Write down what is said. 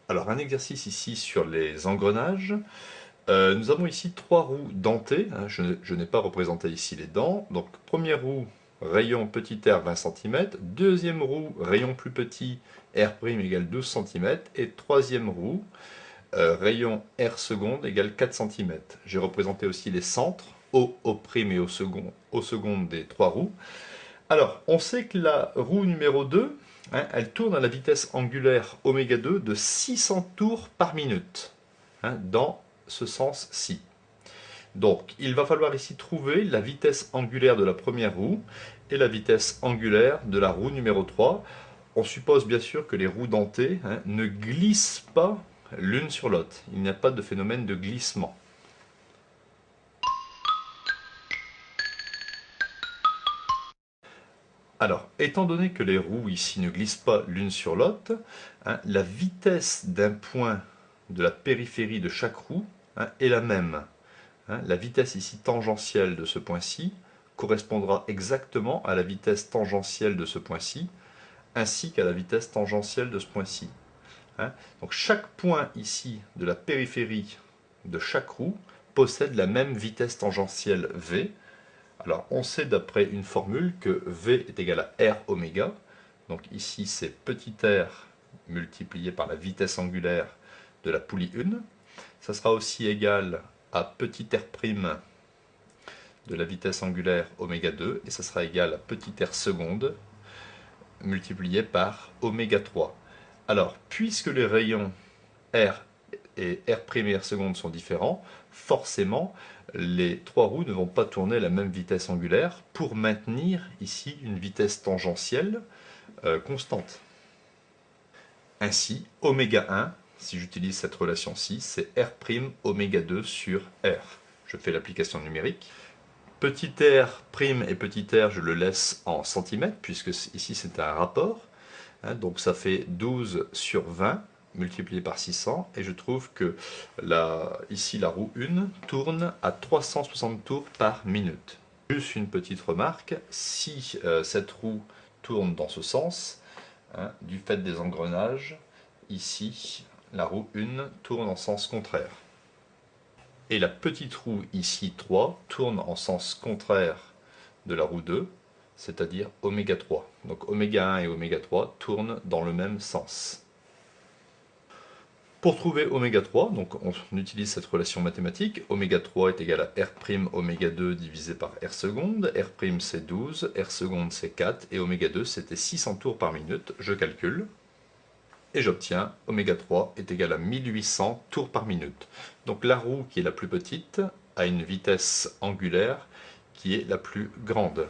Alors un exercice ici sur les engrenages. Nous avons ici trois roues dentées, hein, je n'ai pas représenté ici les dents. Donc première roue, rayon petit r 20 cm, deuxième roue, rayon plus petit, r' égale 12 cm, et troisième roue, rayon r seconde égale 4 cm. J'ai représenté aussi les centres, au' et au second des trois roues. Alors, on sait que la roue numéro 2, hein, elle tourne à la vitesse angulaire ω2 de 600 tours par minute, hein, dans ce sens-ci. Donc, il va falloir ici trouver la vitesse angulaire de la première roue et la vitesse angulaire de la roue numéro 3. On suppose bien sûr que les roues dentées, hein, ne glissent pas l'une sur l'autre. Il n'y a pas de phénomène de glissement. Alors, étant donné que les roues ici ne glissent pas l'une sur l'autre, hein, la vitesse d'un point de la périphérie de chaque roue, hein, est la même. Hein. La vitesse ici tangentielle de ce point-ci correspondra exactement à la vitesse tangentielle de ce point-ci, ainsi qu'à la vitesse tangentielle de ce point-ci. Hein. Donc chaque point ici de la périphérie de chaque roue possède la même vitesse tangentielle v. Alors on sait d'après une formule que v est égal à r oméga. Donc ici c'est petit r multiplié par la vitesse angulaire de la poulie 1. Ça sera aussi égal à petit r' de la vitesse angulaire ω2, et ça sera égal à petit r seconde multiplié par ω3. Alors, puisque les rayons r et r' et r seconde sont différents, forcément, les trois roues ne vont pas tourner à la même vitesse angulaire pour maintenir ici une vitesse tangentielle constante. Ainsi, ω1, si j'utilise cette relation-ci, c'est r' ω2 sur r. Je fais l'application numérique. Petit r' et petit r, je le laisse en centimètres, puisque ici c'est un rapport. Hein, donc ça fait 12 sur 20 multiplié par 600, et je trouve que ici la roue 1 tourne à 360 tours par minute. Juste une petite remarque, si cette roue tourne dans ce sens, hein, du fait des engrenages, ici la roue 1 tourne en sens contraire. Et la petite roue ici 3 tourne en sens contraire de la roue 2, c'est-à-dire ω3. Donc ω1 et ω3 tournent dans le même sens. Pour trouver ω3, donc on utilise cette relation mathématique. ω3 est égal à r' ω2 divisé par r seconde. R' c'est 12, r seconde c'est 4, et ω2 c'était 600 tours par minute. Je calcule. Et j'obtiens ω3 est égal à 1800 tours par minute. Donc la roue qui est la plus petite a une vitesse angulaire qui est la plus grande.